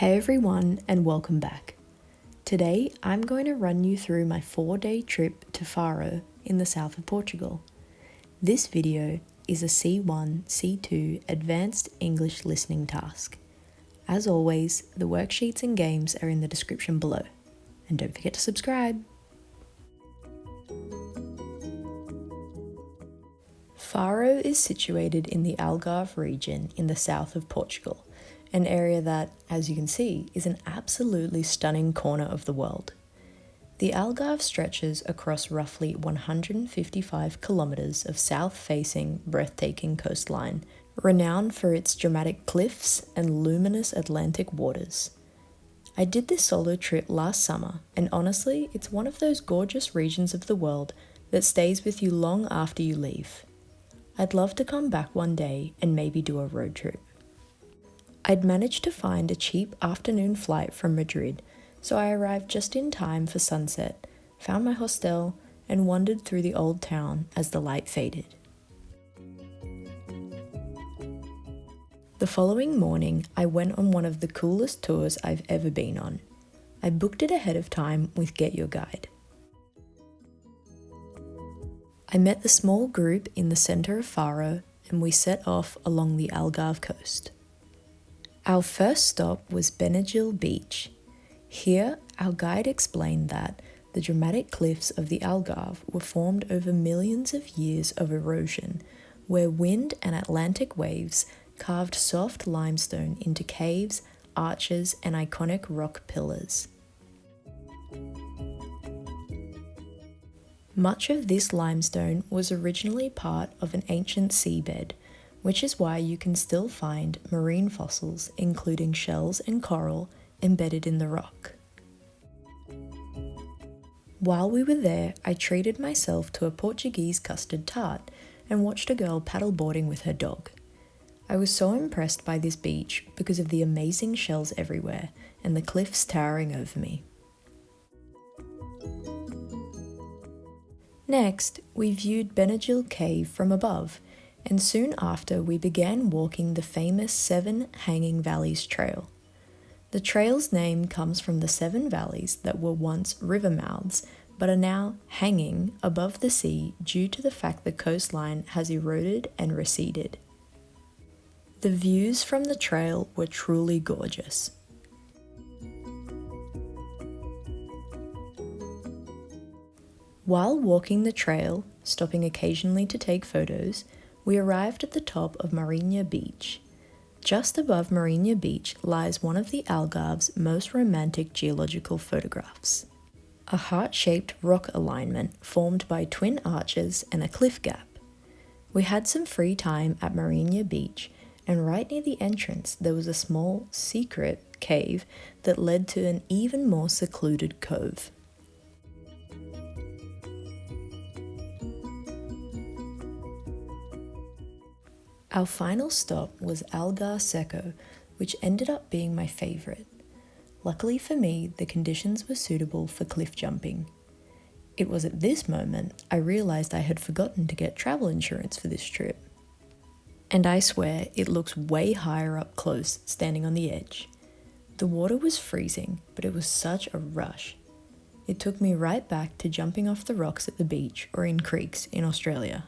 Hey everyone, and welcome back. Today I'm going to run you through my 4-day trip to Faro in the south of Portugal. This video is a C1, C2 Advanced English Listening task. As always, the worksheets and games are in the description below. And don't forget to subscribe. Faro is situated in the Algarve region in the south of Portugal, an area that, as you can see, is an absolutely stunning corner of the world. The Algarve stretches across roughly 155 kilometres of south-facing, breathtaking coastline, renowned for its dramatic cliffs and luminous Atlantic waters. I did this solo trip last summer, and honestly, it's one of those gorgeous regions of the world that stays with you long after you leave. I'd love to come back one day and maybe do a road trip. I'd managed to find a cheap afternoon flight from Madrid, so I arrived just in time for sunset, found my hostel, and wandered through the old town as the light faded. The following morning, I went on one of the coolest tours I've ever been on. I booked it ahead of time with Get Your Guide. I met the small group in the centre of Faro, and we set off along the Algarve Coast. Our first stop was Benagil Beach. Here, our guide explained that the dramatic cliffs of the Algarve were formed over millions of years of erosion, where wind and Atlantic waves carved soft limestone into caves, arches, and iconic rock pillars. Much of this limestone was originally part of an ancient seabed, which is why you can still find marine fossils, including shells and coral, embedded in the rock. While we were there, I treated myself to a Portuguese custard tart and watched a girl paddleboarding with her dog. I was so impressed by this beach because of the amazing shells everywhere and the cliffs towering over me. Next, we viewed Benagil Cave from above, and soon after we began walking the famous 7 Hanging Valleys Trail. The trail's name comes from the 7 valleys that were once river mouths but are now hanging above the sea due to the fact the coastline has eroded and receded. The views from the trail were truly gorgeous. While walking the trail, stopping occasionally to take photos, we arrived at the top of Marinha Beach. Just above Marinha Beach lies one of the Algarve's most romantic geological photographs. A heart-shaped rock alignment formed by twin arches and a cliff gap. We had some free time at Marinha Beach, and right near the entrance there was a small, secret cave that led to an even more secluded cove. Our final stop was Algar Seco, which ended up being my favourite. Luckily for me, the conditions were suitable for cliff jumping. It was at this moment I realised I had forgotten to get travel insurance for this trip. And I swear it looks way higher up close, standing on the edge. The water was freezing, but it was such a rush. It took me right back to jumping off the rocks at the beach or in creeks in Australia.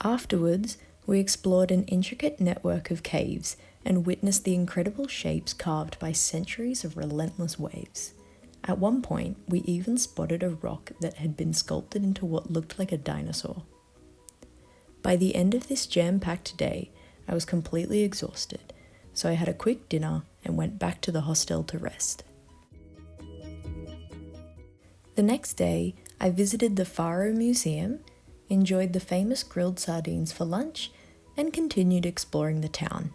Afterwards, we explored an intricate network of caves and witnessed the incredible shapes carved by centuries of relentless waves. At one point, we even spotted a rock that had been sculpted into what looked like a dinosaur. By the end of this jam-packed day, I was completely exhausted, so I had a quick dinner and went back to the hostel to rest. The next day, I visited the Faro Museum, enjoyed the famous grilled sardines for lunch, and continued exploring the town.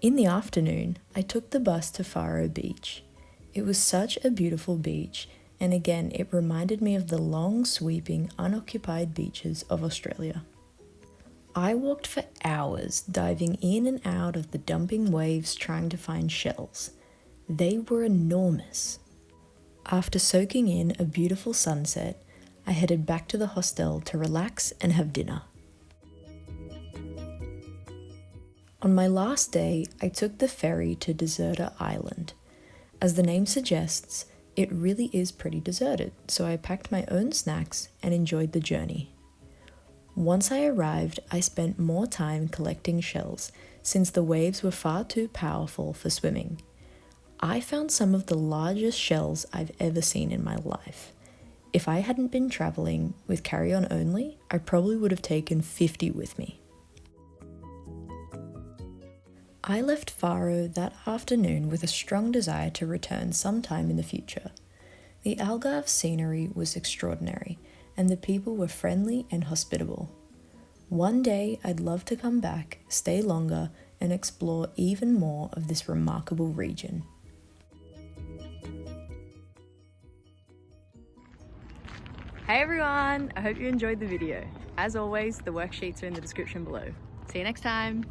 In the afternoon, I took the bus to Faro Beach. It was such a beautiful beach, and again it reminded me of the long, sweeping, unoccupied beaches of Australia. I walked for hours, diving in and out of the dumping waves trying to find shells. They were enormous. After soaking in a beautiful sunset, I headed back to the hostel to relax and have dinner. On my last day, I took the ferry to Deserta Island. As the name suggests, it really is pretty deserted, so I packed my own snacks and enjoyed the journey. Once I arrived, I spent more time collecting shells since the waves were far too powerful for swimming. I found some of the largest shells I've ever seen in my life. If I hadn't been traveling with carry-on only, I probably would have taken 50 with me. I left Faro that afternoon with a strong desire to return sometime in the future. The Algarve scenery was extraordinary, and the people were friendly and hospitable. One day I'd love to come back, stay longer, and explore even more of this remarkable region. Hey everyone, I hope you enjoyed the video. As always, the worksheets are in the description below. See you next time.